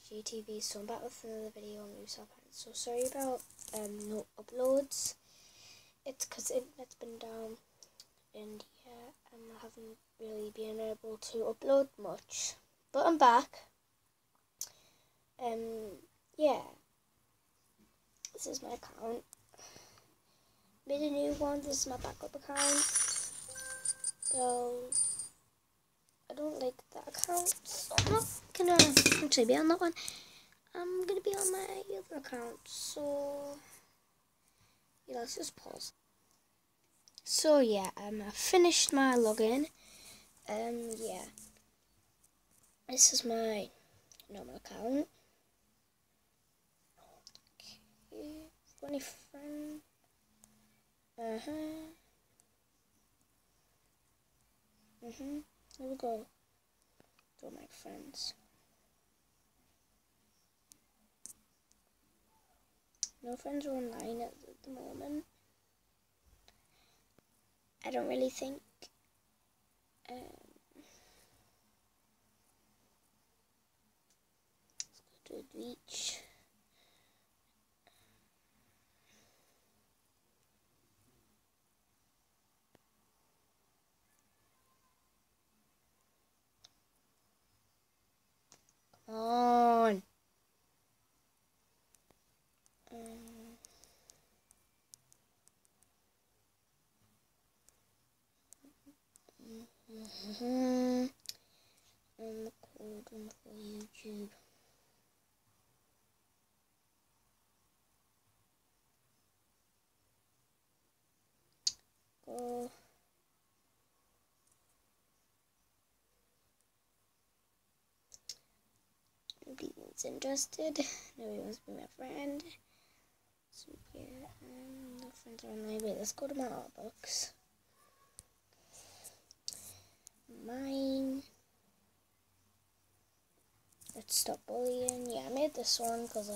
GTV, so I'm back with another video on Moose Pants. So sorry about no uploads. It's because internet's been down, and yeah, I haven't really been able to upload much. But I'm back. Yeah, this is my account. Made a new one. This is my backup account. So I don't like that account, so I'm not gonna actually be on that one. I'm gonna be on my other account, so yeah, let's just pause. So yeah, I finished my login. Yeah, this is my normal account. Okay, funny friend. Here we go. To my friends. No friends are online at the moment. I don't really think. Let's go to the beach. Come on. I'm recording for YouTube. Go. Nobody was interested. Nobody wants to be my friend. So yeah, no friends are online. Wait, let's go to my art box. Mine. Let's stop bullying. Yeah, I made this one because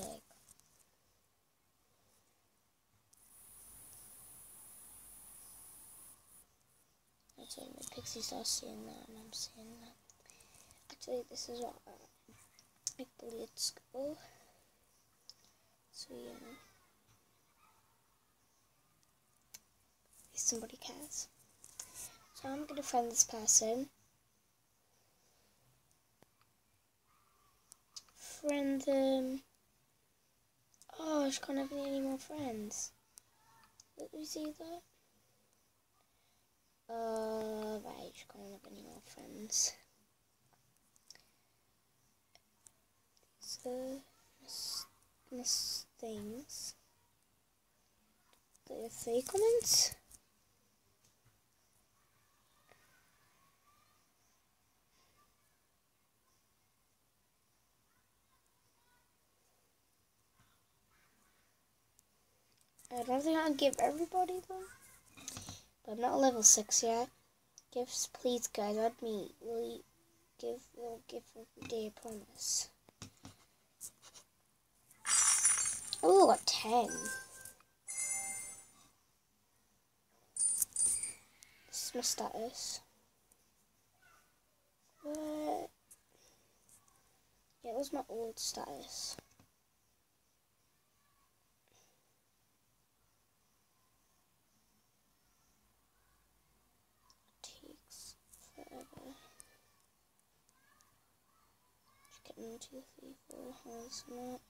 that's when my Pixie starts seeing that, and I'm seeing that. Actually, this is what I bully at school. So yeah, if somebody cares. So I'm gonna friend this person. Friend them. Oh, she can't have any more friends. Let me see that. Right, she can't have any more friends. So, miss things. There are 3 comments. I don't think I can give everybody them. But I'm not level 6 yet. Gifts, please, guys, add me. Will you give a gift every day, I promise. Oh, I got 10. This is my status. What? Yeah, it was my old status. Takes forever. Just get 1, 2, 3, 4 has not.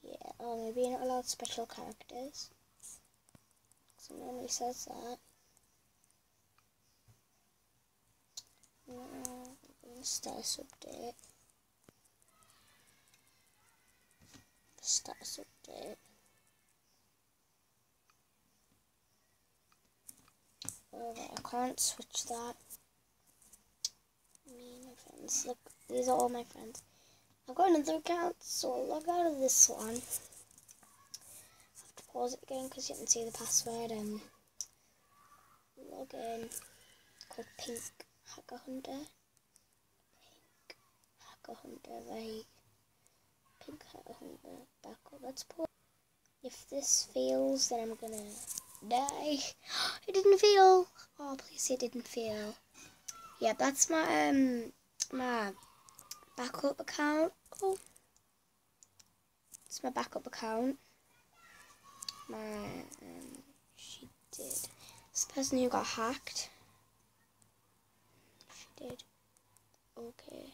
Yeah, oh, maybe you're not allowed special characters. So it normally says that. Status update. Status update. Alright, I can't switch that. Me and my friends. Look, these are all my friends. I've got another account, so I'll log out of this one. I have to pause it again because you can see the password and log in. Called Pink Hacker Hunter. Pink Hacker Hunter, right? Pink Hacker Hunter, back up. Let's put. If this fails, then I'm gonna die. It didn't fail. Oh, please say it didn't fail. Yeah, that's my my backup account. Oh, it's my backup account. She did. This person who got hacked. She did. Okay.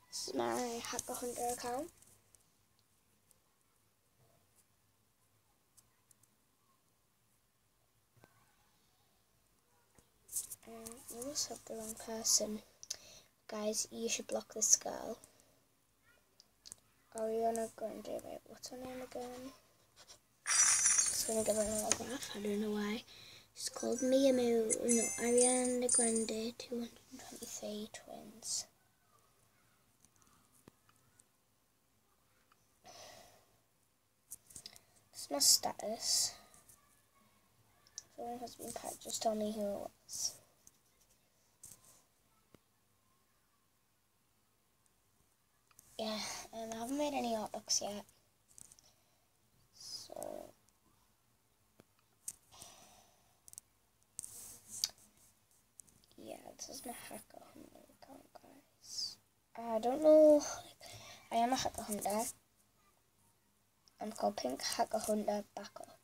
This is my Hacker Hunter account. You must have the wrong person. Guys, you should block this girl. Ariana Grande. Wait, what's her name again? Just gonna give her an autograph. I don't know why. She's called Mia Moo. No, Ariana Grande. 223 twins. This is my status. If anyone has been packed, just tell me who it was. Yeah, and I haven't made any art books yet. So yeah, this is my Hacker Hunter account, guys. I don't know. I am a Hacker Hunter. I'm called Pink Hacker Hunter Backup.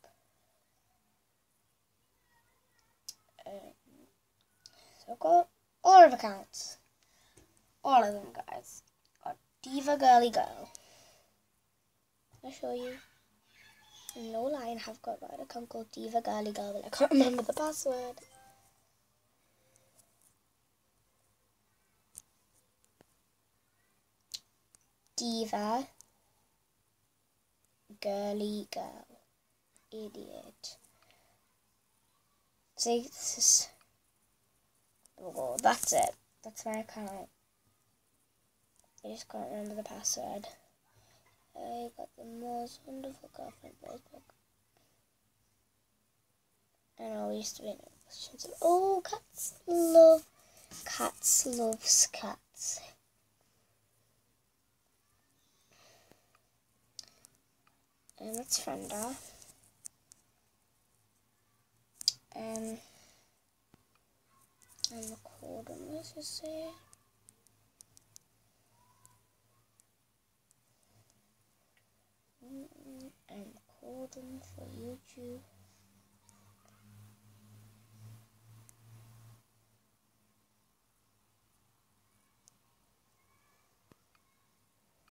So I've got all of accounts. All of them, guys. Got Diva Girly Girl. I'll show you. No lie, I've got an account called Diva Girly Girl, but I can't remember the password. Diva Girly Girl. Idiot. See, this is. Oh, that's it. That's my account. I just can't remember the password. I got the most wonderful girlfriend Facebook. And I used to be in questions. Oh, cats loves cats. And that's Frenda. And I'm recording, let's just say. I'm recording for YouTube.